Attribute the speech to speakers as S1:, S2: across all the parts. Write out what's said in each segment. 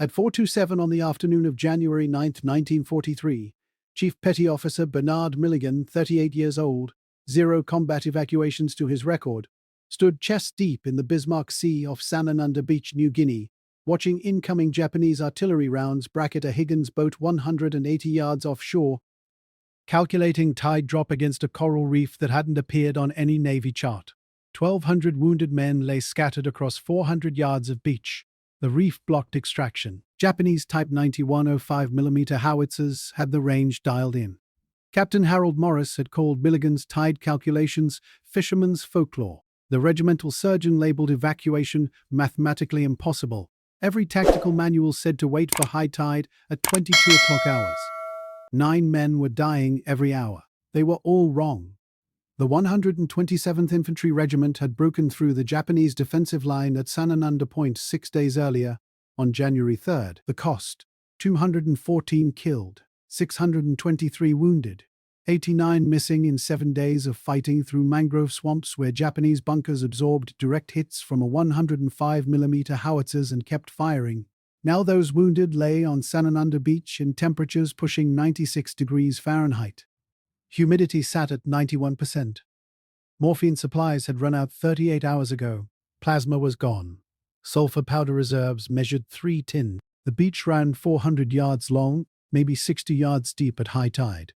S1: At 4:27 on the afternoon of January 9, 1943, Chief Petty Officer Bernard Milligan, 38 years old, 0 combat evacuations to his record, stood chest-deep in the Bismarck Sea off Sanananda Beach, New Guinea, watching incoming Japanese artillery rounds bracket a Higgins boat 180 yards offshore, calculating tide drop against a coral reef that hadn't appeared on any Navy chart. 1,200 wounded men lay scattered across 400 yards of beach. The reef blocked extraction. Japanese Type 9105mm howitzers had the range dialed in. Captain Harold Morris had called Milligan's tide calculations fisherman's folklore. The regimental surgeon labeled evacuation mathematically impossible. Every tactical manual said to wait for high tide at 22 o'clock hours. 9 men were dying every hour. They were all wrong. The 127th Infantry Regiment had broken through the Japanese defensive line at Sanananda Point 6 days earlier, on January 3rd. The cost: 214 killed, 623 wounded, 89 missing in 7 days of fighting through mangrove swamps where Japanese bunkers absorbed direct hits from a 105mm howitzers and kept firing. Now those wounded lay on Sanananda Beach in temperatures pushing 96 degrees Fahrenheit. Humidity sat at 91%. Morphine supplies had run out 38 hours ago. Plasma was gone. Sulfur powder reserves measured 3 tin. The beach ran 400 yards long, maybe 60 yards deep at high tide.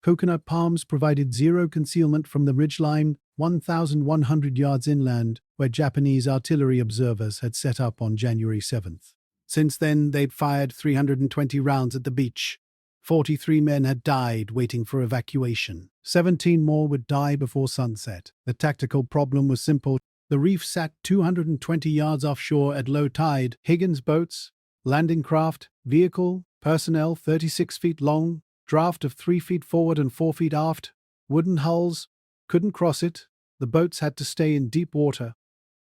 S1: Coconut palms provided 0 concealment from the ridgeline 1,100 yards inland, where Japanese artillery observers had set up on January 7th. Since then, they'd fired 320 rounds at the beach. 43 men had died waiting for evacuation. 17 more would die before sunset. The tactical problem was simple. The reef sat 220 yards offshore at low tide. Higgins boats, landing craft, vehicle, personnel 36 feet long, draft of 3 feet forward and 4 feet aft, wooden hulls, couldn't cross it. The boats had to stay in deep water.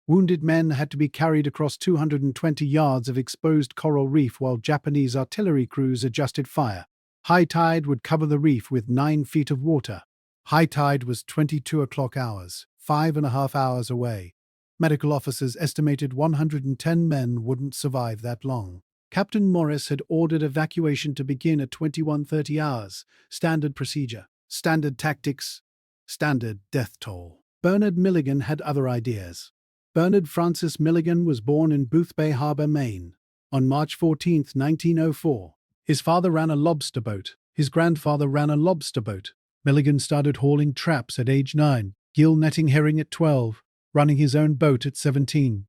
S1: Wounded men had to be carried across 220 yards of exposed coral reef while Japanese artillery crews adjusted fire. High tide would cover the reef with 9 feet of water. High tide was 22 o'clock hours, 5.5 hours away. Medical officers estimated 110 men wouldn't survive that long. Captain Morris had ordered evacuation to begin at 21:30 hours. Standard procedure, standard tactics, standard death toll. Bernard Milligan had other ideas. Bernard Francis Milligan was born in Boothbay Harbor, Maine, on March 14, 1904. His father ran a lobster boat. His grandfather ran a lobster boat. Milligan started hauling traps at age 9, gill netting herring at 12, running his own boat at 17.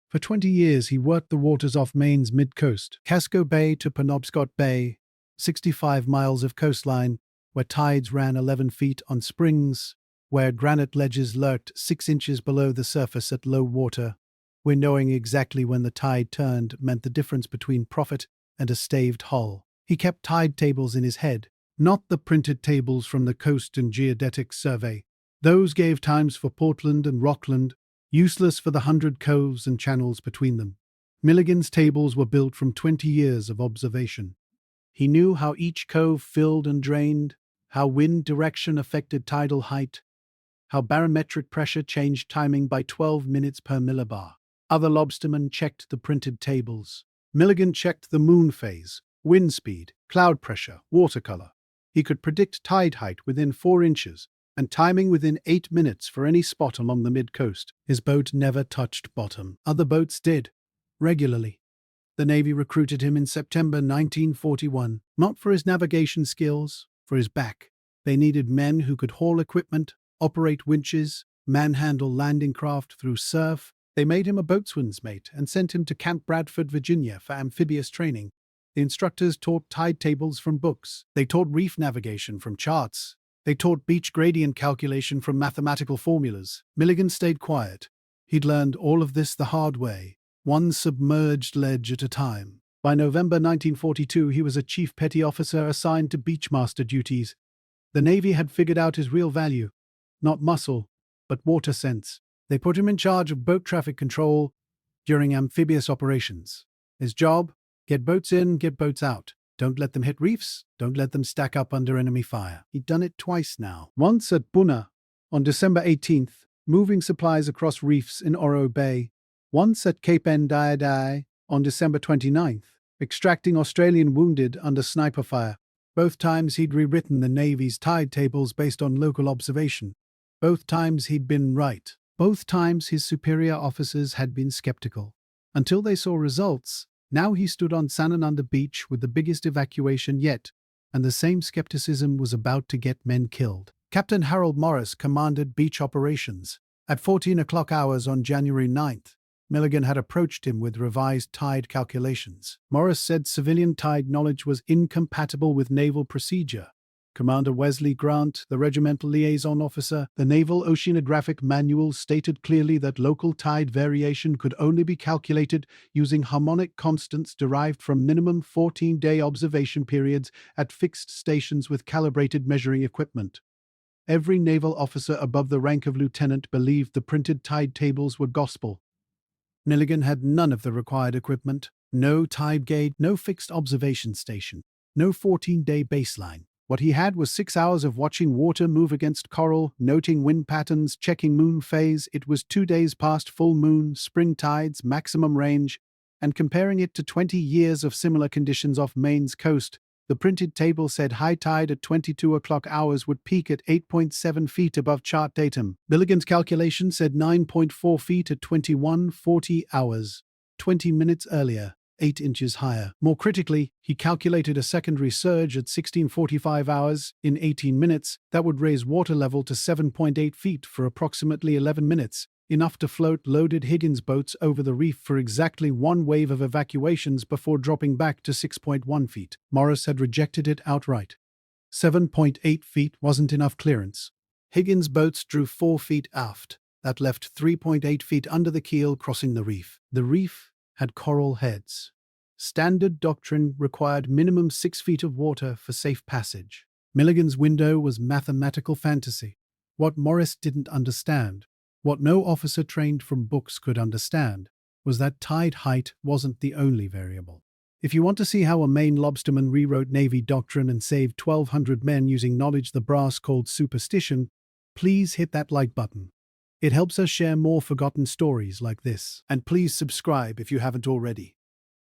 S1: For 20 years he worked the waters off Maine's mid-coast, Casco Bay to Penobscot Bay, 65 miles of coastline, where tides ran 11 feet on springs, where granite ledges lurked 6 inches below the surface at low water, where knowing exactly when the tide turned meant the difference between profit and a staved hull. He kept tide tables in his head, not the printed tables from the Coast and Geodetic Survey. Those gave times for Portland and Rockland, useless for the 100 coves and channels between them. Milligan's tables were built from 20 years of observation. He knew how each cove filled and drained, how wind direction affected tidal height, how barometric pressure changed timing by 12 minutes per millibar. Other lobstermen checked the printed tables. Milligan checked the moon phase, wind speed, cloud pressure, water color. He could predict tide height within 4 inches and timing within 8 minutes for any spot along the mid-coast. His boat never touched bottom. Other boats did, regularly. The Navy recruited him in September 1941, not for his navigation skills, for his back. They needed men who could haul equipment, operate winches, manhandle landing craft through surf. They made him a boatswain's mate and sent him to Camp Bradford, Virginia for amphibious training. The instructors taught tide tables from books. They taught reef navigation from charts. They taught beach gradient calculation from mathematical formulas. Milligan stayed quiet. He'd learned all of this the hard way, one submerged ledge at a time. By November 1942, he was a chief petty officer assigned to Beachmaster duties. The Navy had figured out his real value. Not muscle, but water sense. They put him in charge of boat traffic control during amphibious operations. His job? Get boats in, get boats out. Don't let them hit reefs. Don't let them stack up under enemy fire. He'd done it twice now. Once at Buna, on December 18th, moving supplies across reefs in Oro Bay. Once at Cape Ndiaye on December 29th, extracting Australian wounded under sniper fire. Both times he'd rewritten the Navy's tide tables based on local observation. Both times he'd been right. Both times his superior officers had been skeptical. Until they saw results, now he stood on Sanananda Beach with the biggest evacuation yet, and the same skepticism was about to get men killed. Captain Harold Morris commanded beach operations. At 14 o'clock hours on January 9th, Milligan had approached him with revised tide calculations. Morris said civilian tide knowledge was incompatible with naval procedure. Commander Wesley Grant, the regimental liaison officer, the Naval Oceanographic Manual stated clearly that local tide variation could only be calculated using harmonic constants derived from minimum 14-day observation periods at fixed stations with calibrated measuring equipment. Every naval officer above the rank of lieutenant believed the printed tide tables were gospel. Milligan had none of the required equipment, no tide gauge, no fixed observation station, no 14-day baseline. What he had was 6 hours of watching water move against coral, noting wind patterns, checking moon phase. It was 2 days past full moon, spring tides, maximum range, and comparing it to 20 years of similar conditions off Maine's coast. The printed table said high tide at 22 o'clock hours would peak at 8.7 feet above chart datum. Milligan's calculation said 9.4 feet at 21:40 hours, 20 minutes earlier, 8 inches higher. More critically, he calculated a secondary surge at 16:45 hours in 18 minutes that would raise water level to 7.8 feet for approximately 11 minutes, enough to float loaded Higgins boats over the reef for exactly one wave of evacuations before dropping back to 6.1 feet. Morris had rejected it outright. 7.8 feet wasn't enough clearance. Higgins boats drew 4 feet aft. That left 3.8 feet under the keel crossing the reef. The reef had coral heads. Standard doctrine required minimum 6 feet of water for safe passage. Milligan's window was mathematical fantasy. What Morris didn't understand, what no officer trained from books could understand, was that tide height wasn't the only variable. If you want to see how a Maine lobsterman rewrote Navy doctrine and saved 1,200 men using knowledge the brass called superstition, please hit that like button. It helps us share more forgotten stories like this. And please subscribe if you haven't already.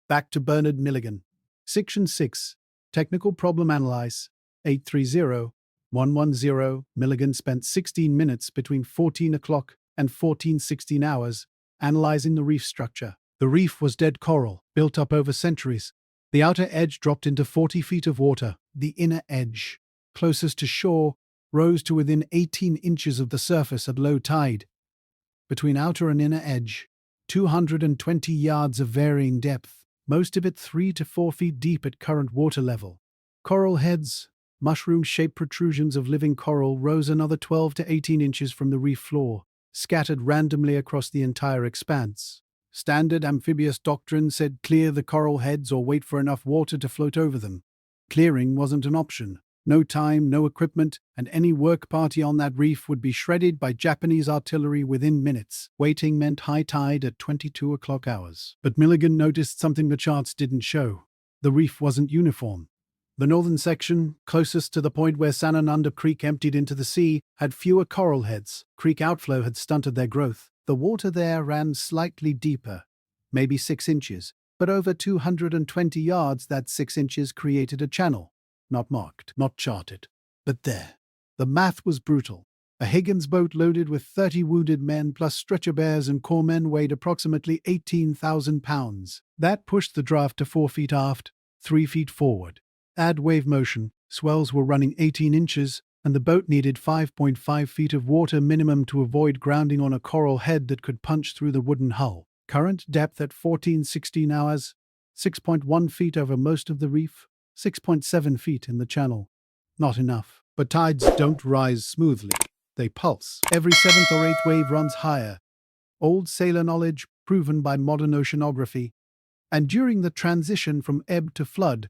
S1: Back to Bernard Milligan. Section 6. Technical Problem Analyze. 830-110. Milligan spent 16 minutes between 14 o'clock and 14:16 hours analyzing the reef structure. The reef was dead coral, built up over centuries. The outer edge dropped into 40 feet of water. The inner edge, closest to shore, rose to within 18 inches of the surface at low tide. Between outer and inner edge, 220 yards of varying depth, most of it 3 to 4 feet deep at current water level. Coral heads, mushroom-shaped protrusions of living coral, rose another 12 to 18 inches from the reef floor, scattered randomly across the entire expanse. Standard amphibious doctrine said clear the coral heads or wait for enough water to float over them. Clearing wasn't an option. No time, no equipment, and any work party on that reef would be shredded by Japanese artillery within minutes. Waiting meant high tide at 22 o'clock hours. But Milligan noticed something the charts didn't show. The reef wasn't uniform. The northern section, closest to the point where Sanananda Creek emptied into the sea, had fewer coral heads. Creek outflow had stunted their growth. The water there ran slightly deeper, maybe 6 inches, but over 220 yards, that 6 inches created a channel. Not marked, not charted, but there. The math was brutal. A Higgins boat loaded with 30 wounded men plus stretcher bears and corpsmen weighed approximately 18,000 pounds. That pushed the draft to 4 feet aft, 3 feet forward. Add wave motion, swells were running 18 inches, and the boat needed 5.5 feet of water minimum to avoid grounding on a coral head that could punch through the wooden hull. Current depth at 14:16 hours, 6.1 feet over most of the reef, 6.7 feet in the channel. Not enough. But tides don't rise smoothly. They pulse. Every 7th or 8th wave runs higher. Old sailor knowledge proven by modern oceanography. And during the transition from ebb to flood,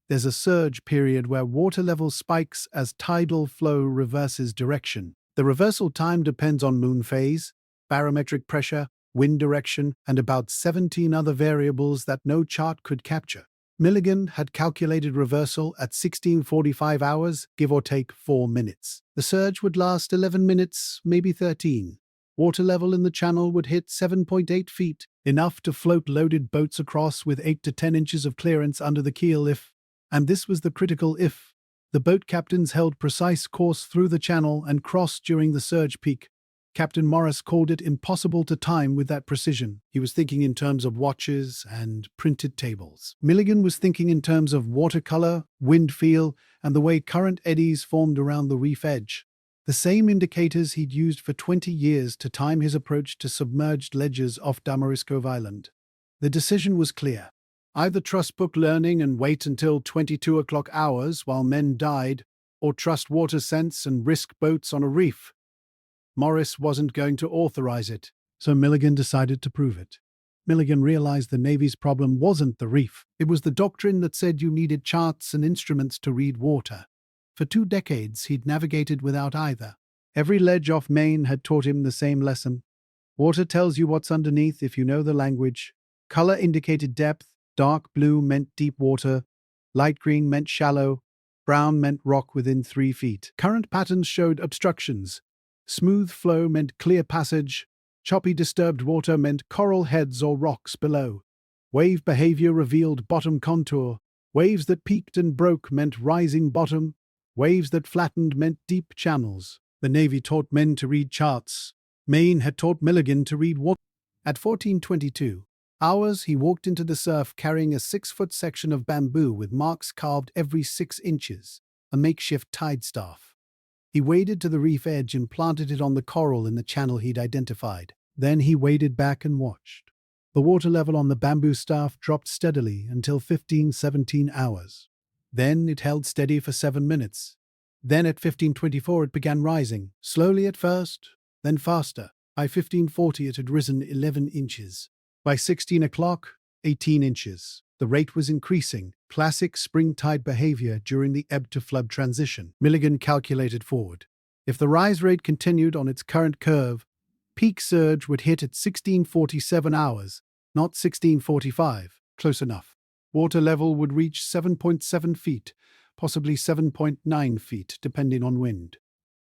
S1: there's a surge period where water level spikes as tidal flow reverses direction. The reversal time depends on moon phase, barometric pressure, wind direction, and about 17 other variables that no chart could capture. Milligan had calculated reversal at 16:45 hours, give or take 4 minutes. The surge would last 11 minutes, maybe 13. Water level in the channel would hit 7.8 feet, enough to float loaded boats across with 8 to 10 inches of clearance under the keel if, and this was the critical if, the boat captains held precise course through the channel and crossed during the surge peak. Captain Morris called it impossible to time with that precision. He was thinking in terms of watches and printed tables. Milligan was thinking in terms of watercolor, wind feel, and the way current eddies formed around the reef edge. The same indicators he'd used for 20 years to time his approach to submerged ledges off Damariscove Island. The decision was clear. Either trust book learning and wait until 22 o'clock hours while men died, or trust water sense and risk boats on a reef. Morris wasn't going to authorize it, so Milligan decided to prove it. Milligan realized the Navy's problem wasn't the reef. It was the doctrine that said you needed charts and instruments to read water. For 2 decades, he'd navigated without either. Every ledge off Maine had taught him the same lesson. Water tells you what's underneath if you know the language. Color indicated depth. Dark blue meant deep water. Light green meant shallow. Brown meant rock within 3 feet. Current patterns showed obstructions. Smooth flow meant clear passage. Choppy disturbed water meant coral heads or rocks below. Wave behavior revealed bottom contour. Waves that peaked and broke meant rising bottom. Waves that flattened meant deep channels. The Navy taught men to read charts. Maine had taught Milligan to read water. At 14:22 hours, he walked into the surf carrying a 6-foot section of bamboo with marks carved every 6 inches, a makeshift tide staff. He waded to the reef edge and planted it on the coral in the channel he'd identified. Then he waded back and watched. The water level on the bamboo staff dropped steadily until 15:17 hours. Then it held steady for 7 minutes. Then at 15:24 it began rising, slowly at first, then faster. By 15:40 it had risen 11 inches. By 16 o'clock, 18 inches. The rate was increasing, classic spring tide behavior during the ebb-to-flood transition. Milligan calculated forward. If the rise rate continued on its current curve, peak surge would hit at 16:47 hours, not 16:45, close enough. Water level would reach 7.7 feet, possibly 7.9 feet, depending on wind.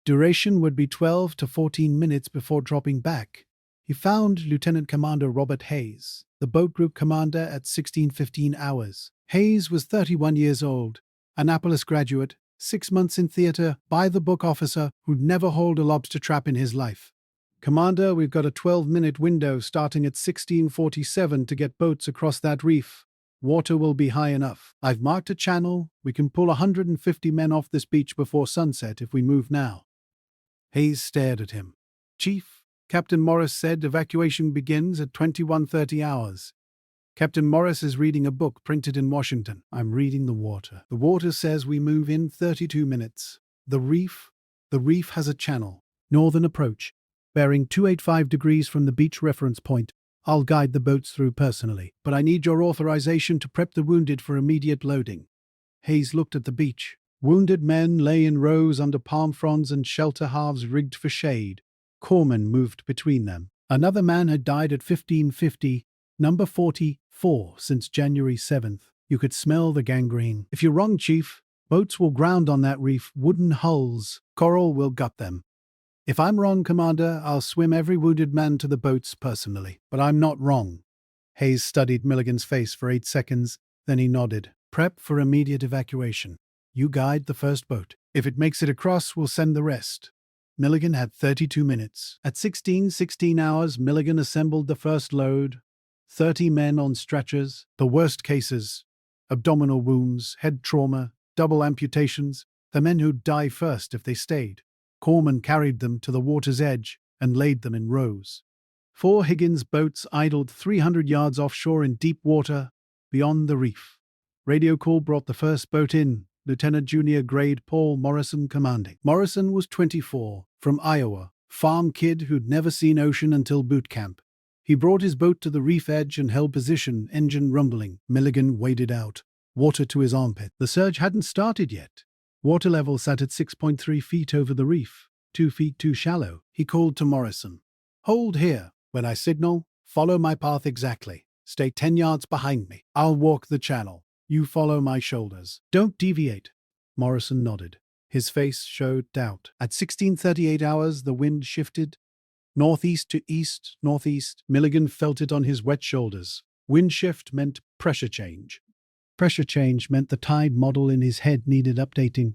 S1: Duration would be 12 to 14 minutes before dropping back. He found Lieutenant Commander Robert Hayes, the boat group commander, at 16:15 hours. Hayes was 31 years old, Annapolis graduate, 6 months in theater, by-the-book officer who'd never hauled a lobster trap in his life. "Commander, we've got a 12-minute window starting at 16:47 to get boats across that reef. Water will be high enough. I've marked a channel. We can pull 150 men off this beach before sunset if we move now." Hayes stared at him. "Chief," Captain Morris said, "evacuation begins at 21:30 hours. Captain Morris is reading a book printed in Washington. I'm reading the water. The water says we move in 32 minutes. The reef has a channel. Northern approach. Bearing 285 degrees from the beach reference point. I'll guide the boats through personally, but I need your authorization to prep the wounded for immediate loading." Hayes looked at the beach. Wounded men lay in rows under palm fronds and shelter halves rigged for shade. Corpsmen moved between them. Another man had died at 1550, number 44, since January 7th. You could smell the gangrene. "If you're wrong, Chief, boats will ground on that reef, wooden hulls. Coral will gut them. If I'm wrong, Commander, I'll swim every wounded man to the boats personally. But I'm not wrong." Hayes studied Milligan's face for 8 seconds, then he nodded. "Prep for immediate evacuation. You guide the first boat. If it makes it across, we'll send the rest." Milligan had 32 minutes. At 16:16 hours, Milligan assembled the first load. 30 men on stretchers. The worst cases: abdominal wounds, head trauma, double amputations. The men who'd die first if they stayed. Corpsmen carried them to the water's edge and laid them in rows. 4 Higgins boats idled 300 yards offshore in deep water beyond the reef. Radio call brought the first boat in, Lieutenant Junior Grade Paul Morrison commanding. Morrison was 24, from Iowa, farm kid who'd never seen ocean until boot camp. He brought his boat to the reef edge and held position, engine rumbling. Milligan waded out, water to his armpit. The surge hadn't started yet. Water level sat at 6.3 feet over the reef, 2 feet too shallow. He called to Morrison. "Hold here. When I signal, follow my path exactly. Stay 10 yards behind me. I'll walk the channel. You follow my shoulders. Don't deviate." Morrison nodded. His face showed doubt. At 16:38 hours, the wind shifted. Northeast to east, northeast. Milligan felt it on his wet shoulders. Wind shift meant pressure change. Pressure change meant the tide model in his head needed updating.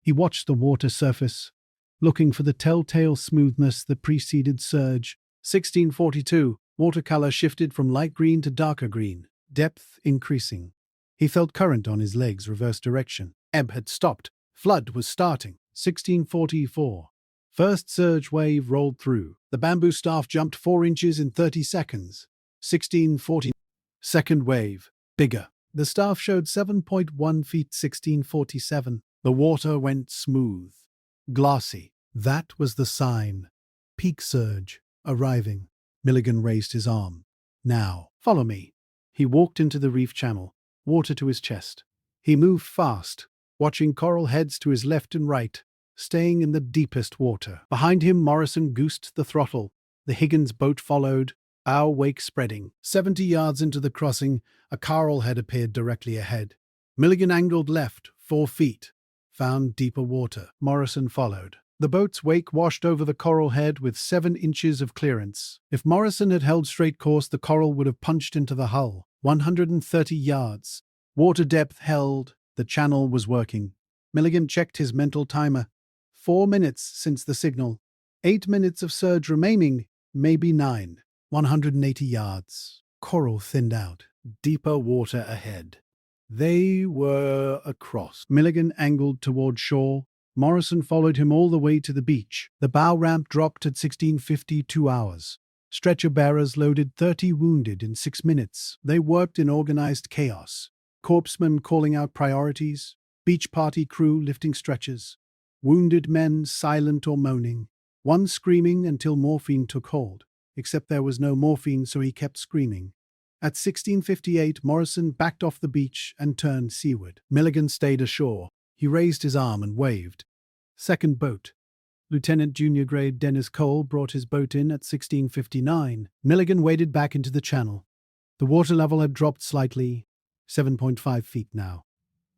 S1: He watched the water surface, looking for the telltale smoothness that preceded surge. 1642. Watercolor shifted from light green to darker green, depth increasing. He felt current on his legs, reverse direction. Ebb had stopped. Flood was starting. 1644. First surge wave rolled through. The bamboo staff jumped 4 inches in 30 seconds. 1640. Second wave. Bigger. The staff showed 7.1 feet. 1647. The water went smooth. Glassy. That was the sign. Peak surge. Arriving. Milligan raised his arm. Now, follow me. He walked into the reef channel, water to his chest. He moved fast, watching coral heads to his left and right, staying in the deepest water. Behind him, Morrison goosed the throttle. The Higgins boat followed, bow wake spreading. 70 yards into the crossing, a coral head appeared directly ahead. Milligan angled left, 4 feet, found deeper water. Morrison followed. The boat's wake washed over the coral head with 7 inches of clearance. If Morrison had held straight course, the coral would have punched into the hull. 130 yards. Water depth held. The channel was working. Milligan checked his mental timer. 4 minutes since the signal. 8 minutes of surge remaining, maybe 9. 180 yards. Coral thinned out. Deeper water ahead. They were across. Milligan angled toward shore. Morrison followed him all the way to the beach. The bow ramp dropped at 16:50, 2 hours. Stretcher bearers loaded 30 wounded in 6 minutes. They worked in organized chaos. Corpsmen calling out priorities. Beach party crew lifting stretchers. Wounded men silent or moaning. One screaming until morphine took hold. Except there was no morphine, so he kept screaming. At 16:58, Morrison backed off the beach and turned seaward. Milligan stayed ashore. He raised his arm and waved. Second boat. Lieutenant Junior Grade Dennis Cole brought his boat in at 16:59. Milligan waded back into the channel. The water level had dropped slightly, 7.5 feet now.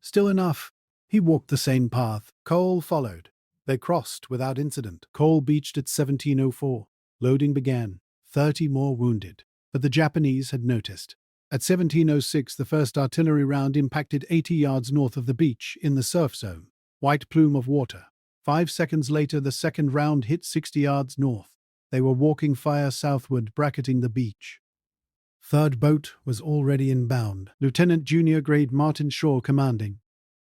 S1: Still enough. He walked the same path. Cole followed. They crossed without incident. Cole beached at 17:04. Loading began. 30 more wounded. But the Japanese had noticed. At 17:06, the first artillery round impacted 80 yards north of the beach, in the surf zone. White plume of water. 5 seconds later, the second round hit 60 yards north. They were walking fire southward, bracketing the beach. Third boat was already inbound. Lieutenant Junior Grade Martin Shaw commanding.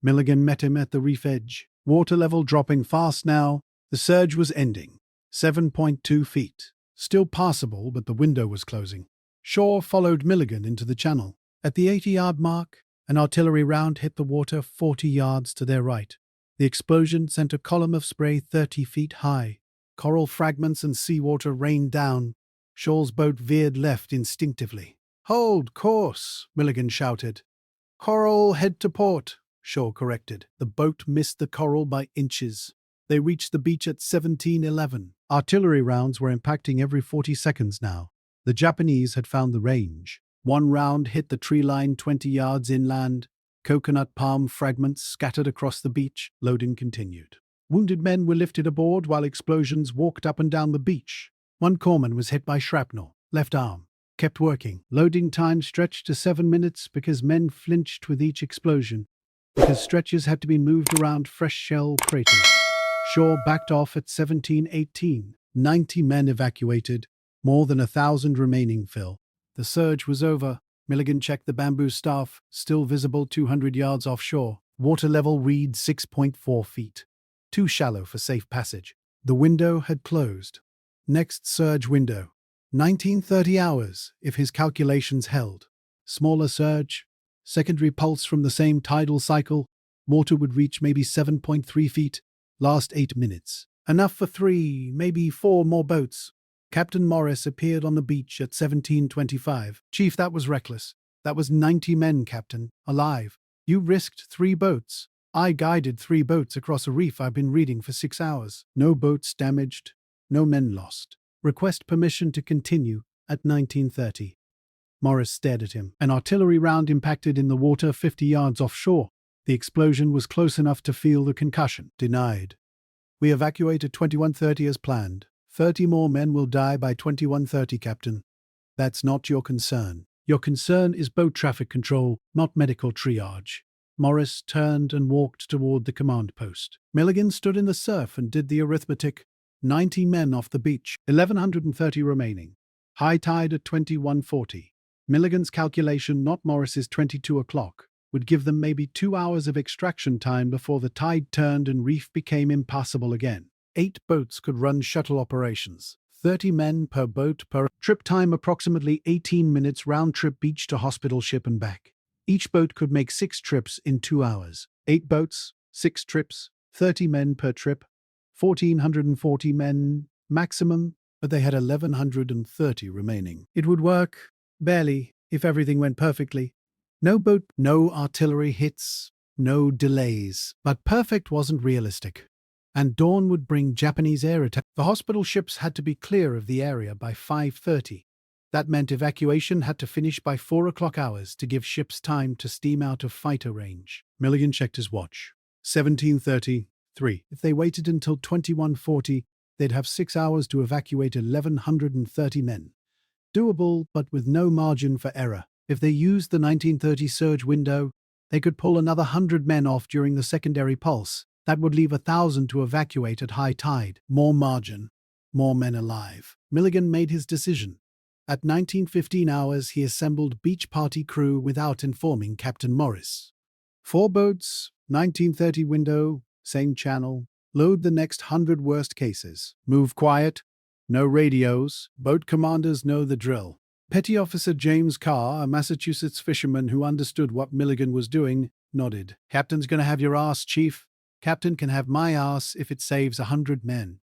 S1: Milligan met him at the reef edge. Water level dropping fast now. The surge was ending. 7.2 feet. Still passable, but the window was closing. Shaw followed Milligan into the channel. At the 80-yard mark, an artillery round hit the water 40 yards to their right. The explosion sent a column of spray 30 feet high. Coral fragments and seawater rained down. Shaw's boat veered left instinctively. "Hold course," Milligan shouted. "Coral head to port," Shaw corrected. The boat missed the coral by inches. They reached the beach at 17:11. Artillery rounds were impacting every 40 seconds now. The Japanese had found the range. One round hit the tree line 20 yards inland. Coconut palm fragments scattered across the beach. Loading continued. Wounded men were lifted aboard while explosions walked up and down the beach. One corpsman was hit by shrapnel. Left arm. Kept working. Loading time stretched to 7 minutes because men flinched with each explosion. Because stretchers had to be moved around fresh shell craters. Shaw backed off at 17:18. 90 men evacuated. More than 1,000 remaining, Phil. The surge was over. Milligan checked the bamboo staff, still visible 200 yards offshore. Water level read 6.4 feet. Too shallow for safe passage. The window had closed. Next surge window. 1930 hours, if his calculations held. Smaller surge. Secondary pulse from the same tidal cycle. Water would reach maybe 7.3 feet. Last 8 minutes. Enough for 3, maybe 4 more boats. Captain Morris appeared on the beach at 17:25. "Chief, that was reckless. That was 90 men, Captain, alive. You risked 3 boats. I guided 3 boats across a reef I've been reading for 6 hours. No boats damaged, no men lost. Request permission to continue at 19:30. Morris stared at him. An artillery round impacted in the water 50 yards offshore. The explosion was close enough to feel the concussion. Denied. We evacuate at 21:30 as planned. 30 more men will die by 21:30, Captain. That's not your concern. Your concern is boat traffic control, not medical triage. Morris turned and walked toward the command post. Milligan stood in the surf and did the arithmetic. 90 men off the beach, 1,130 remaining. High tide at 21:40. Milligan's calculation, not Morris's 22 o'clock, would give them maybe 2 hours of extraction time before the tide turned and reef became impassable again. 8 boats could run shuttle operations. 30 men per boat per trip, time approximately 18 minutes round-trip beach to hospital, ship and back. Each boat could make 6 trips in 2 hours. 8 boats, 6 trips, 30 men per trip, 1,440 men maximum, but they had 1,130 remaining. It would work, barely, if everything went perfectly. No boat, no artillery hits, no delays. But perfect wasn't realistic. And dawn would bring Japanese air attack. The hospital ships had to be clear of the area by 5:30. That meant evacuation had to finish by 4 o'clock hours to give ships time to steam out of fighter range. Milligan checked his watch. 17:33. If they waited until 21:40, they'd have 6 hours to evacuate 1,130 men. Doable, but with no margin for error. If they used the 1930 surge window, they could pull another 100 men off during the secondary pulse. That would leave 1,000 to evacuate at high tide. More margin, more men alive. Milligan made his decision. At 19:15 hours, he assembled beach party crew without informing Captain Morris. 4 boats, 1930 window, same channel. Load the next 100 worst cases. Move quiet. No radios. Boat commanders know the drill. Petty Officer James Carr, a Massachusetts fisherman who understood what Milligan was doing, nodded. Captain's gonna have your ass, Chief. Captain can have my ass if it saves 100 men.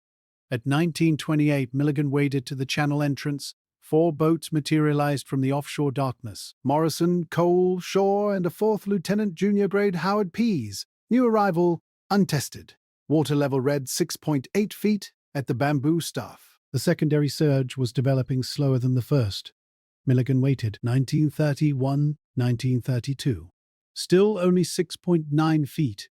S1: At 19:28, Milligan waded to the channel entrance. 4 boats materialized from the offshore darkness. Morrison, Cole, Shaw, and a 4th Lieutenant Junior Grade Howard Pease. New arrival, untested. Water level read 6.8 feet at the bamboo staff. The secondary surge was developing slower than the first. Milligan waited. 1931, 1932. Still only 6.9 feet.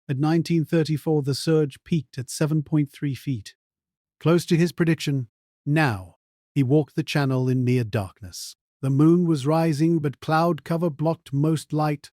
S1: At 1934, the surge peaked at 7.3 feet. Close to his prediction. Now, he walked the channel in near darkness. The moon was rising, but cloud cover blocked most light.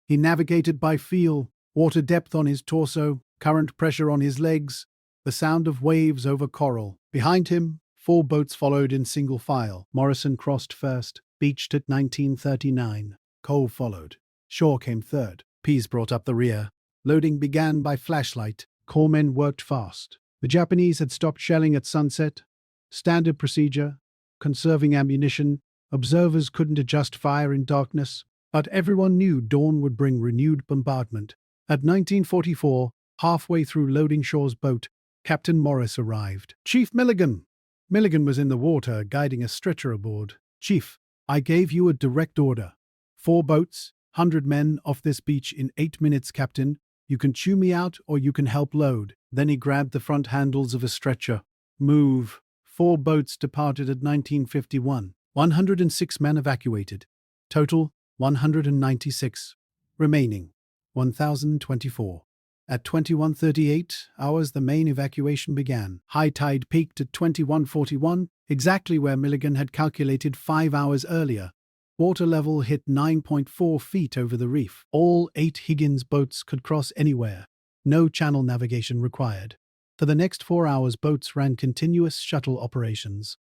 S1: He navigated by feel, water depth on his torso, current pressure on his legs, the sound of waves over coral. Behind him, 4 boats followed in single file. Morrison crossed first, beached at 1939. Cole followed. Shaw came third. Pease brought up the rear. Loading began by flashlight. Corpsmen worked fast. The Japanese had stopped shelling at sunset. Standard procedure. Conserving ammunition. Observers couldn't adjust fire in darkness. But everyone knew dawn would bring renewed bombardment. At 1944, halfway through loading Shaw's boat, Captain Morris arrived. Chief Milligan! Milligan was in the water, guiding a stretcher aboard. Chief, I gave you a direct order. 4 boats, 100 men off this beach in 8 minutes, Captain. You can chew me out or you can help load. Then he grabbed the front handles of a stretcher. Move. 4 boats departed at 1951. 106 men evacuated. Total, 196. Remaining, 1,024. At 21:38 hours, the main evacuation began. High tide peaked at 21:41, exactly where Milligan had calculated 5 hours earlier. Water level hit 9.4 feet over the reef. All 8 Higgins boats could cross anywhere. No channel navigation required. For the next 4 hours, boats ran continuous shuttle operations.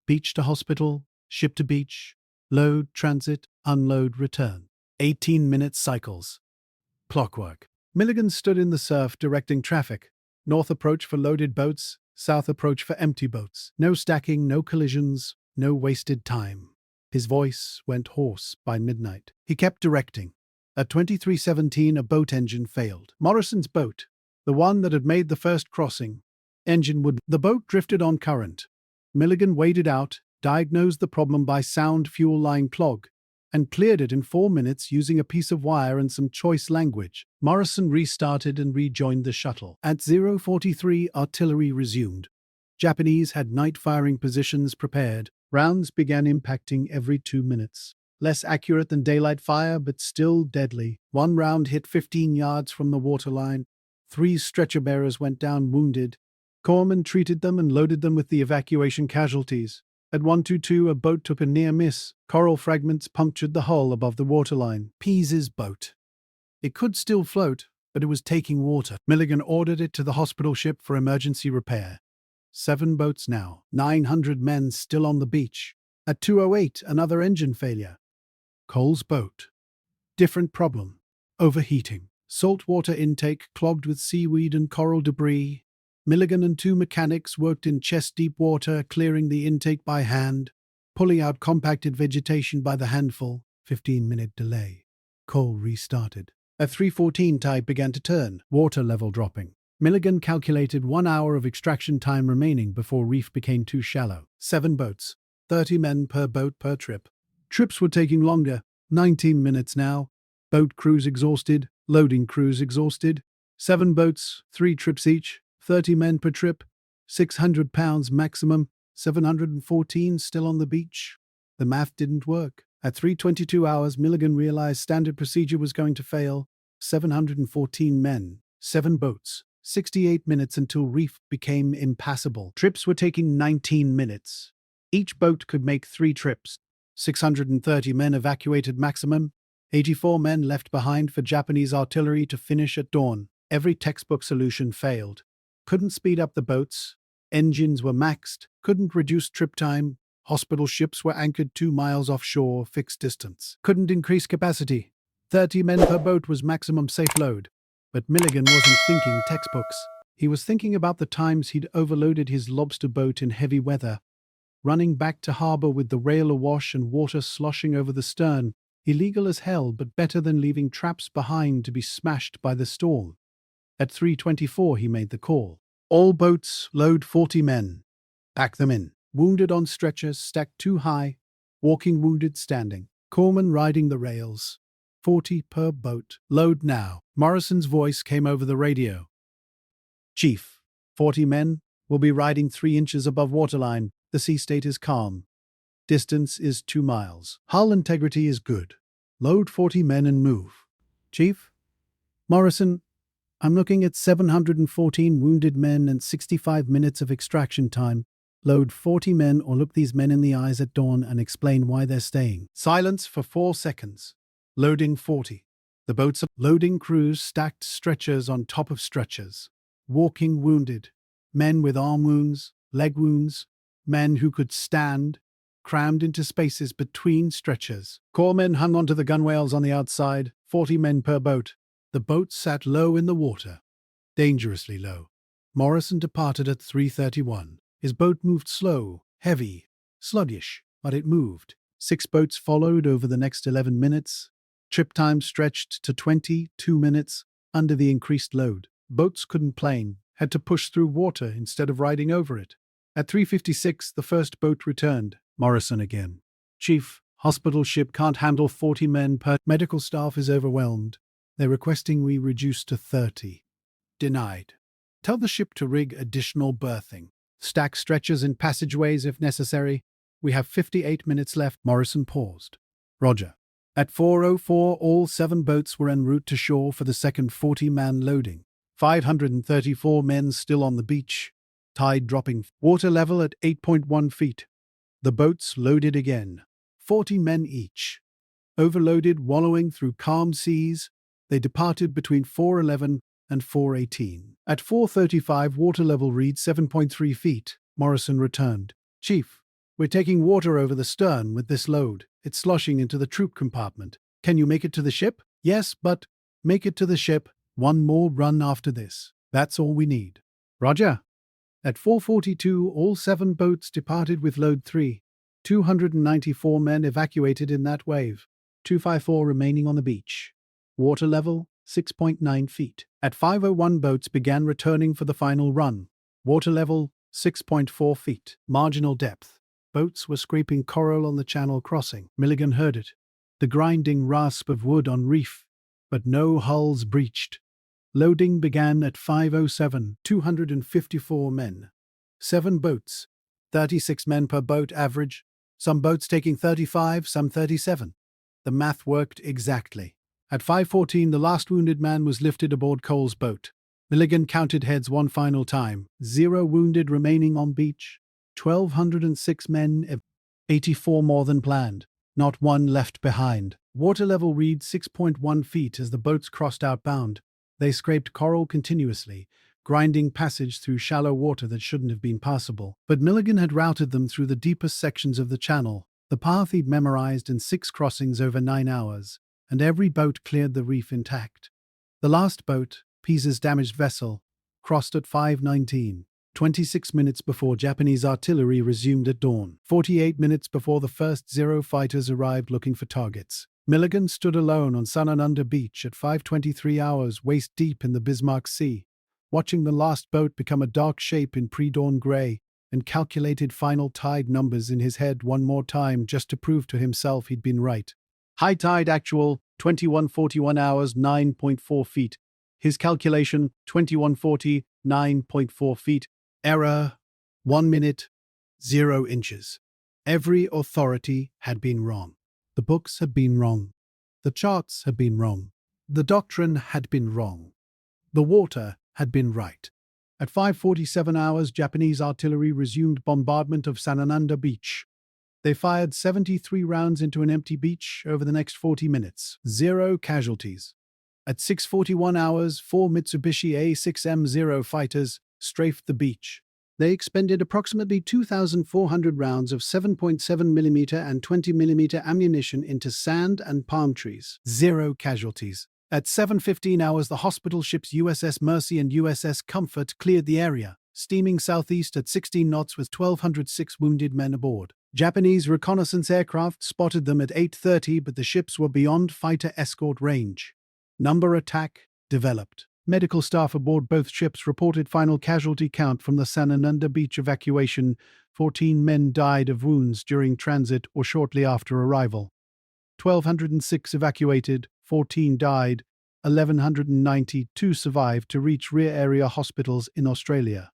S1: Beach to hospital, ship to beach, load, transit, unload, return. 18-minute cycles. Clockwork. Milligan stood in the surf directing traffic. North approach for loaded boats, south approach for empty boats. No stacking, no collisions, no wasted time. His voice went hoarse by midnight. He kept directing. At 23:17, a boat engine failed. Morrison's boat, the one that had made the first crossing. Engine would. The boat drifted on current. Milligan waded out, diagnosed the problem by sound fuel line clog, and cleared it in 4 minutes using a piece of wire and some choice language. Morrison restarted and rejoined the shuttle. At 0:43, artillery resumed. Japanese had night firing positions prepared. Rounds began impacting every 2 minutes. Less accurate than daylight fire, but still deadly. 1 round hit 15 yards from the waterline. 3 stretcher bearers went down wounded. Corpsmen treated them and loaded them with the evacuation casualties. At 122, a boat took a near miss. Coral fragments punctured the hull above the waterline. Pease's boat. It could still float, but it was taking water. Milligan ordered it to the hospital ship for emergency repair. 7 boats now. 900 men still on the beach. At 2:08, another engine failure. Cole's boat. Different problem. Overheating. Saltwater intake clogged with seaweed and coral debris. Milligan and 2 mechanics worked in chest-deep water, clearing the intake by hand, pulling out compacted vegetation by the handful. 15-minute delay. Cole restarted. A 3:14 tide began to turn, water level dropping. Milligan calculated 1 hour of extraction time remaining before reef became too shallow. 7 boats. 30 men per boat per trip. Trips were taking longer. 19 minutes now. Boat crews exhausted. Loading crews exhausted. 7 boats, 3 trips each. 30 men per trip. 600 pounds maximum. 714 still on the beach. The math didn't work. At 3:22 hours, Milligan realized standard procedure was going to fail. 714 men. 7 boats. 68 minutes until reef became impassable. Trips were taking 19 minutes. Each boat could make 3 trips. 630 men evacuated maximum. 84 men left behind for Japanese artillery to finish at dawn. Every textbook solution failed. Couldn't speed up the boats. Engines were maxed. Couldn't reduce trip time. Hospital ships were anchored 2 miles offshore, fixed distance. Couldn't increase capacity. 30 men per boat was maximum safe load. But Milligan wasn't thinking textbooks. He was thinking about the times he'd overloaded his lobster boat in heavy weather, running back to harbor with the rail awash and water sloshing over the stern. Illegal as hell, but better than leaving traps behind to be smashed by the storm. At 3:24 he made the call. All boats load 40 men. Pack them in. Wounded on stretchers stacked too high. Walking wounded standing. Corpsmen riding the rails. 40 per boat. Load now. Morrison's voice came over the radio. Chief, 40 men will be riding 3 inches above waterline. The sea state is calm. Distance is 2 miles. Hull integrity is good. Load 40 men and move. Chief? Morrison, I'm looking at 714 wounded men and 65 minutes of extraction time. Load 40 men or look these men in the eyes at dawn and explain why they're staying. Silence for 4 seconds. Loading 40. The boats are loading crews stacked stretchers on top of stretchers. Walking wounded. Men with arm wounds, leg wounds, men who could stand, crammed into spaces between stretchers. Corpsmen hung onto the gunwales on the outside, 40 men per boat. The boat sat low in the water, dangerously low. Morrison departed at 3:31. His boat moved slow, heavy, sluggish, but it moved. 6 boats followed over the next 11 minutes. Trip time stretched to 22 minutes under the increased load. Boats couldn't plane, had to push through water instead of riding over it. At 3:56, the first boat returned. Morrison again. Chief, hospital ship can't handle 40 men per. Medical staff is overwhelmed. They're requesting we reduce to 30. Denied. Tell the ship to rig additional berthing. Stack stretchers in passageways if necessary. We have 58 minutes left. Morrison paused. Roger. At 4:04, all 7 boats were en route to shore for the second 40-man loading. 534 men still on the beach. Tide dropping. Water level at 8.1 feet. The boats loaded again. 40 men each. Overloaded, wallowing through calm seas, they departed between 4:11 and 4:18. At 4:35, water level reads 7.3 feet. Morrison returned. Chief, we're taking water over the stern with this load. It's sloshing into the troop compartment. Can you make it to the ship? Yes, but make it to the ship. 1 more run after this. That's all we need. Roger. At 4:42, all 7 boats departed with load 3. 294 men evacuated in that wave. 254 remaining on the beach. Water level, 6.9 feet. At 5:01, boats began returning for the final run. Water level, 6.4 feet. Marginal depth. Boats were scraping coral on the channel crossing. Milligan heard it. The grinding rasp of wood on reef. But no hulls breached. Loading began at 5:07, 254 men. 7 boats, 36 men per boat average, some boats taking 35, some 37. The math worked exactly. At 5:14, the last wounded man was lifted aboard Cole's boat. Milligan counted heads one final time. 0 wounded remaining on beach. 1,206 men, 84 more than planned. Not one left behind. Water level read 6.1 feet as the boats crossed outbound. They scraped coral continuously, grinding passage through shallow water that shouldn't have been passable. But Milligan had routed them through the deepest sections of the channel. The path he'd memorized in 6 crossings over 9 hours, and every boat cleared the reef intact. The last boat, Pisa's damaged vessel, crossed at 5:19, 26 minutes before Japanese artillery resumed at dawn, 48 minutes before the first Zero fighters arrived looking for targets. Milligan stood alone on Sanananda Beach at 5:23 hours waist-deep in the Bismarck Sea, watching the last boat become a dark shape in pre-dawn grey, and calculated final tide numbers in his head one more time just to prove to himself he'd been right. High tide actual, 21:41 hours, 9.4 feet. His calculation, 21:40, 9.4 feet. Error, 1 minute, 0 inches. Every authority had been wrong. The books had been wrong. The charts had been wrong. The doctrine had been wrong. The water had been right. At 5:47 hours, Japanese artillery resumed bombardment of Sanananda Beach. They fired 73 rounds into an empty beach over the next 40 minutes. 0 casualties. At 6:41 hours, 4 Mitsubishi A6M0 fighters strafed the beach. They expended approximately 2,400 rounds of 7.7mm and 20mm ammunition into sand and palm trees. 0 casualties. At 7:15 hours, the hospital ships USS Mercy and USS Comfort cleared the area, steaming southeast at 16 knots with 1,206 wounded men aboard. Japanese reconnaissance aircraft spotted them at 8:30, but the ships were beyond fighter escort range. Number attack developed. Medical staff aboard both ships reported final casualty count from the Sanananda Beach evacuation. 14 men died of wounds during transit or shortly after arrival. 1,206 evacuated, 14 died, 1,192 survived to reach rear area hospitals in Australia.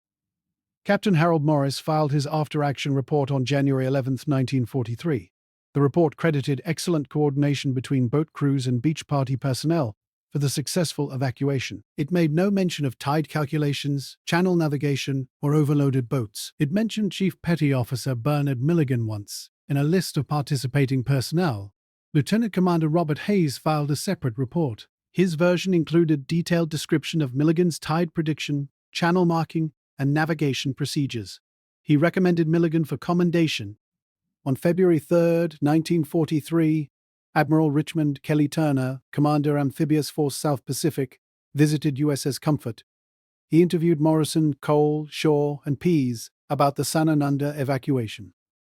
S1: Captain Harold Morris filed his after-action report on January 11, 1943. The report credited excellent coordination between boat crews and beach party personnel for the successful evacuation. It made no mention of tide calculations, channel navigation, or overloaded boats. It mentioned Chief Petty Officer Bernard Milligan once. In a list of participating personnel, Lieutenant Commander Robert Hayes filed a separate report. His version included detailed description of Milligan's tide prediction, channel marking, and navigation procedures. He recommended Milligan for commendation. On February 3, 1943, Admiral Richmond Kelly Turner, Commander Amphibious Force South Pacific, visited USS Comfort. He interviewed Morrison, Cole, Shaw, and Pease about the Sanananda evacuation.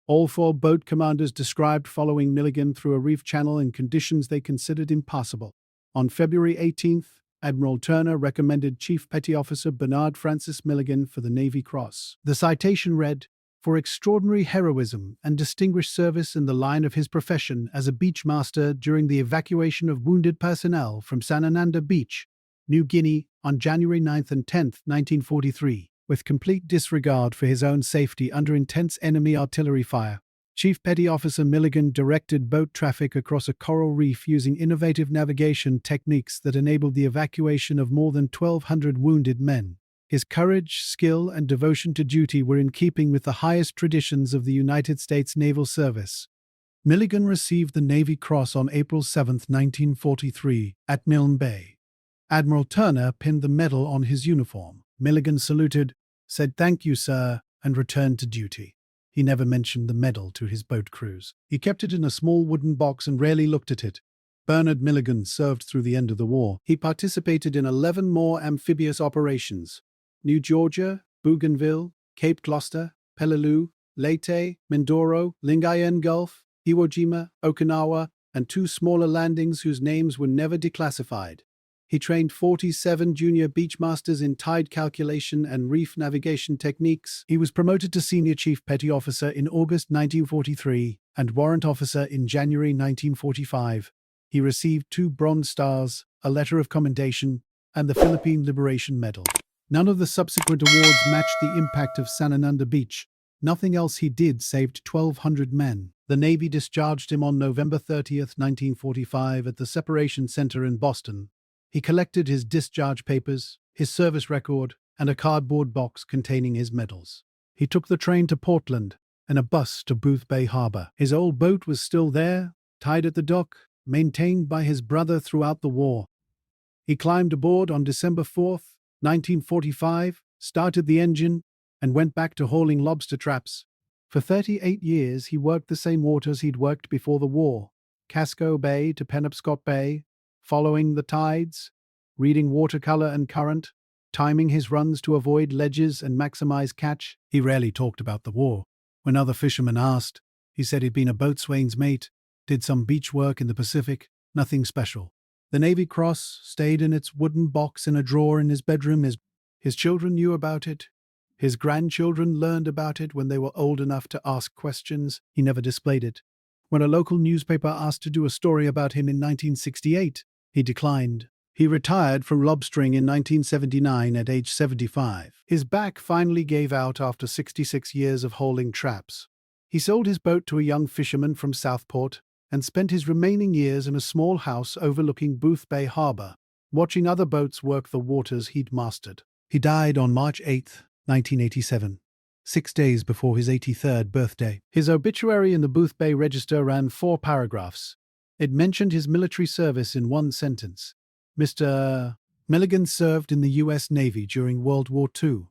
S1: All 4 boat commanders described following Milligan through a reef channel in conditions they considered impassable. On February 18th, Admiral Turner recommended Chief Petty Officer Bernard Francis Milligan for the Navy Cross. The citation read, "For extraordinary heroism and distinguished service in the line of his profession as a beachmaster during the evacuation of wounded personnel from Sanananda Beach, New Guinea, on January 9th and 10th, 1943, with complete disregard for his own safety under intense enemy artillery fire. Chief Petty Officer Milligan directed boat traffic across a coral reef using innovative navigation techniques that enabled the evacuation of more than 1,200 wounded men. His courage, skill, and devotion to duty were in keeping with the highest traditions of the United States Naval Service." Milligan received the Navy Cross on April 7, 1943, at Milne Bay. Admiral Turner pinned the medal on his uniform. Milligan saluted, said "Thank you, sir," and returned to duty. He never mentioned the medal to his boat crews. He kept it in a small wooden box and rarely looked at it. Bernard Milligan served through the end of the war. He participated in 11 more amphibious operations: New Georgia, Bougainville, Cape Gloucester, Peleliu, Leyte, Mindoro, Lingayen Gulf, Iwo Jima, Okinawa, and 2 smaller landings whose names were never declassified. He trained 47 junior beachmasters in tide calculation and reef navigation techniques. He was promoted to Senior Chief Petty Officer in August 1943 and Warrant Officer in January 1945. He received 2 Bronze Stars, a Letter of Commendation, and the Philippine Liberation Medal. None of the subsequent awards matched the impact of Sanananda Beach. Nothing else he did saved 1,200 men. The Navy discharged him on November 30, 1945 at the Separation Center in Boston. He collected his discharge papers, his service record, and a cardboard box containing his medals. He took the train to Portland and a bus to Boothbay Harbor. His old boat was still there, tied at the dock, maintained by his brother throughout the war. He climbed aboard on December 4th, 1945, started the engine, and went back to hauling lobster traps. For 38 years, he worked the same waters he'd worked before the war, Casco Bay to Penobscot Bay, following the tides, reading watercolor and current, timing his runs to avoid ledges and maximize catch. He rarely talked about the war. When other fishermen asked, he said he'd been a boatswain's mate, did some beach work in the Pacific, nothing special. The Navy Cross stayed in its wooden box in a drawer in his bedroom. His children knew about it. His grandchildren learned about it when they were old enough to ask questions. He never displayed it. When a local newspaper asked to do a story about him in 1968, he declined. He retired from lobstering in 1979 at age 75. His back finally gave out after 66 years of hauling traps. He sold his boat to a young fisherman from Southport and spent his remaining years in a small house overlooking Boothbay Harbor, watching other boats work the waters he'd mastered. He died on March 8, 1987, 6 days before his 83rd birthday. His obituary in the Boothbay Register ran 4 paragraphs. It mentioned his military service in one sentence. Mr. Milligan served in the U.S. Navy during World War II.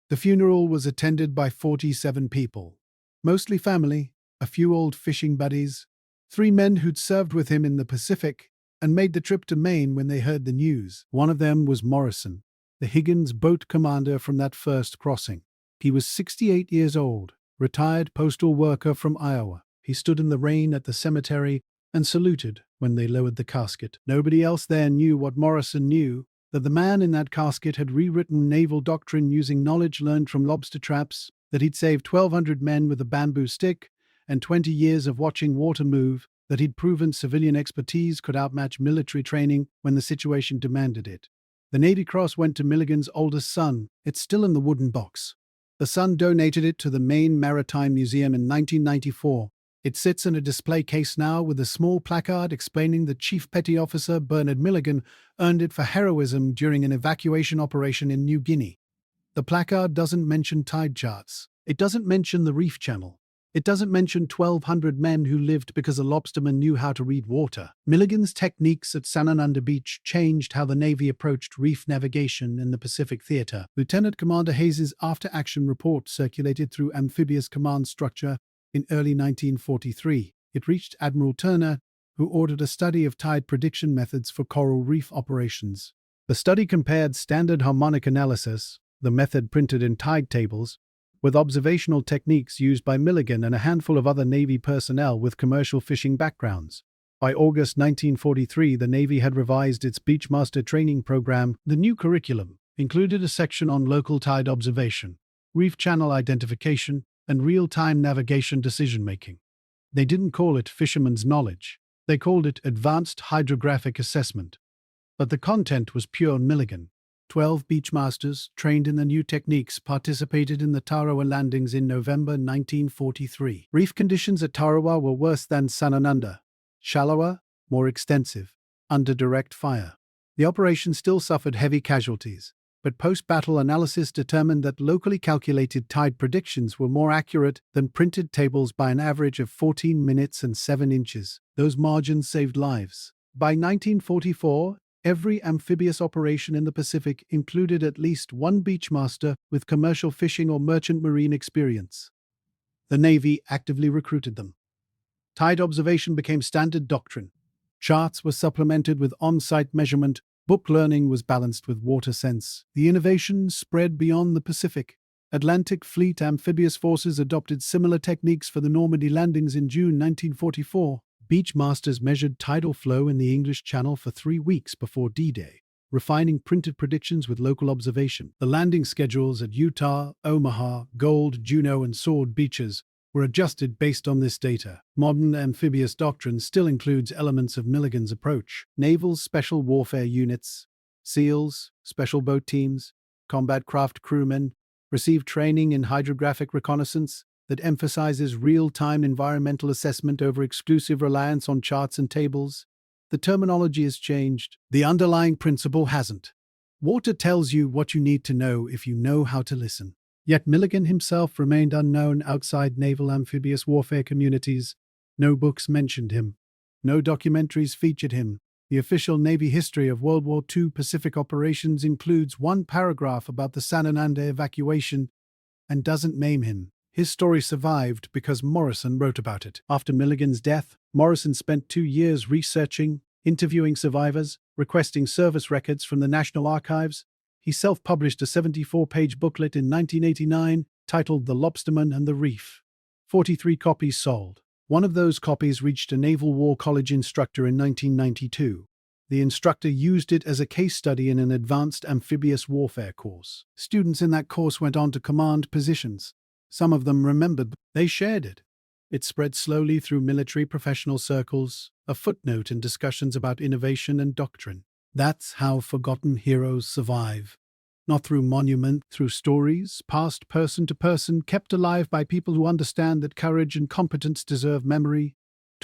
S1: The funeral was attended by 47 people, mostly family, a few old fishing buddies, 3 men who'd served with him in the Pacific and made the trip to Maine when they heard the news. One of them was Morrison, the Higgins boat commander from that first crossing. He was 68 years old, retired postal worker from Iowa. He stood in the rain at the cemetery and saluted when they lowered the casket. Nobody else there knew what Morrison knew, that the man in that casket had rewritten naval doctrine using knowledge learned from lobster traps, that he'd saved 1,200 men with a bamboo stick, and 20 years of watching water move, that he'd proven civilian expertise could outmatch military training when the situation demanded it. The Navy Cross went to Milligan's oldest son. It's still in the wooden box. The son donated it to the Maine Maritime Museum in 1994. It sits in a display case now with a small placard explaining that Chief Petty Officer Bernard Milligan earned it for heroism during an evacuation operation in New Guinea. The placard doesn't mention tide charts. It doesn't mention the reef channel. It doesn't mention 1,200 men who lived because a lobsterman knew how to read water. Milligan's techniques at Sanananda Beach changed how the Navy approached reef navigation in the Pacific Theater. Lieutenant Commander Hayes's after-action report circulated through amphibious command structure in early 1943. It reached Admiral Turner, who ordered a study of tide prediction methods for coral reef operations. The study compared standard harmonic analysis, the method printed in tide tables, with observational techniques used by Milligan and a handful of other Navy personnel with commercial fishing backgrounds. By August 1943, the Navy had revised its Beachmaster training program. The new curriculum included a section on local tide observation, reef channel identification, and real-time navigation decision-making. They didn't call it fisherman's knowledge. They called it advanced hydrographic assessment. But the content was pure Milligan. 12 Beachmasters, trained in the new techniques, participated in the Tarawa landings in November 1943. Reef conditions at Tarawa were worse than Sanananda. Shallower, more extensive, under direct fire. The operation still suffered heavy casualties, but post-battle analysis determined that locally calculated tide predictions were more accurate than printed tables by an average of 14 minutes and 7 inches. Those margins saved lives. By 1944, every amphibious operation in the Pacific included at least one Beachmaster with commercial fishing or merchant marine experience. The Navy actively recruited them. Tide observation became standard doctrine. Charts were supplemented with on-site measurement. Book learning was balanced with water sense. The innovation spread beyond the Pacific. Atlantic Fleet amphibious forces adopted similar techniques for the Normandy landings in June 1944. Beachmasters measured tidal flow in the English Channel for 3 weeks before D-Day, refining printed predictions with local observation. The landing schedules at Utah, Omaha, Gold, Juneau, and Sword beaches were adjusted based on this data. Modern amphibious doctrine still includes elements of Milligan's approach. Naval Special Warfare Units, SEALs, special boat teams, combat craft crewmen receive training in hydrographic reconnaissance that emphasizes real-time environmental assessment over exclusive reliance on charts and tables. The terminology has changed. The underlying principle hasn't. Water tells you what you need to know if you know how to listen. Yet Milligan himself remained unknown outside naval amphibious warfare communities. No books mentioned him. No documentaries featured him. The official Navy history of World War II Pacific operations includes one paragraph about the Sanananda evacuation and doesn't name him. His story survived because Morrison wrote about it. After Milligan's death, Morrison spent 2 years researching, interviewing survivors, requesting service records from the National Archives. He self-published a 74-page booklet in 1989 titled The Lobsterman and the Reef. 43 copies sold. One of those copies reached a Naval War College instructor in 1992. The instructor used it as a case study in an advanced amphibious warfare course. Students in that course went on to command positions. Some of them remembered. They shared it. It spread slowly through military professional circles, a footnote in discussions about innovation and doctrine. That's how forgotten heroes survive. Not through monument, through stories, passed person to person, kept alive by people who understand that courage and competence deserve memory.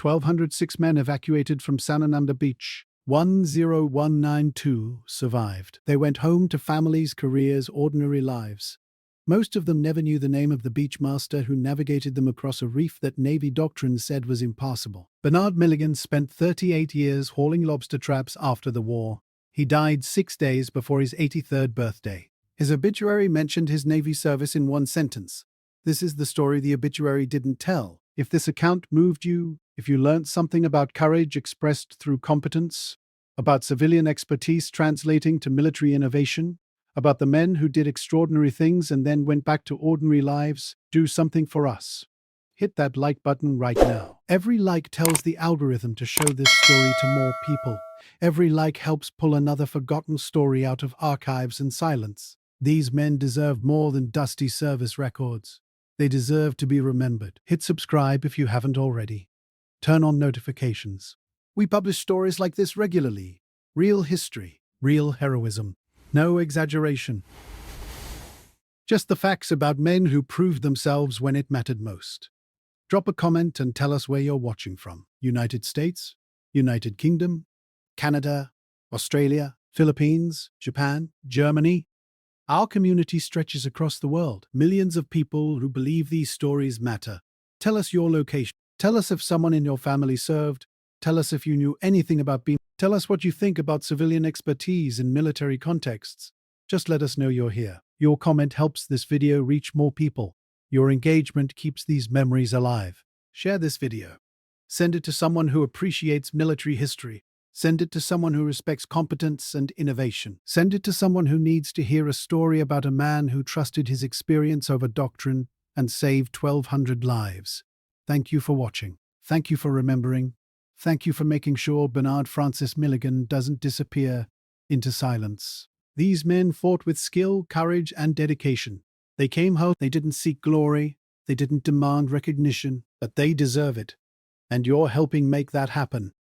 S1: 1,206 men evacuated from Sanananda Beach. 10192 survived. They went home to families, careers, ordinary lives. Most of them never knew the name of the Beachmaster who navigated them across a reef that Navy doctrine said was impassable. Bernard Milligan spent 38 years hauling lobster traps after the war. He died 6 days before his 83rd birthday. His obituary mentioned his Navy service in one sentence. This is the story the obituary didn't tell. If this account moved you, if you learnt something about courage expressed through competence, about civilian expertise translating to military innovation, about the men who did extraordinary things and then went back to ordinary lives, do something for us. Hit that like button right now. Every like tells the algorithm to show this story to more people. Every like helps pull another forgotten story out of archives and silence. These men deserve more than dusty service records. They deserve to be remembered. Hit subscribe if you haven't already. Turn on notifications. We publish stories like this regularly. Real history, real heroism. No exaggeration. Just the facts about men who proved themselves when it mattered most. Drop a comment and tell us where you're watching from. United States, United Kingdom, Canada, Australia, Philippines, Japan, Germany. Our community stretches across the world. Millions of people who believe these stories matter. Tell us your location. Tell us if someone in your family served. Tell us if you knew anything about being. Tell us what you think about civilian expertise in military contexts. Just let us know you're here. Your comment helps this video reach more people. Your engagement keeps these memories alive. Share this video. Send it to someone who appreciates military history. Send it to someone who respects competence and innovation. Send it to someone who needs to hear a story about a man who trusted his experience over doctrine and saved 1,200 lives. Thank you for watching. Thank you for remembering. Thank you for making sure Bernard Francis Milligan doesn't disappear into silence. These men fought with skill, courage, and dedication. They came home. They didn't seek glory. They didn't demand recognition, but they deserve it. And you're helping make that happen.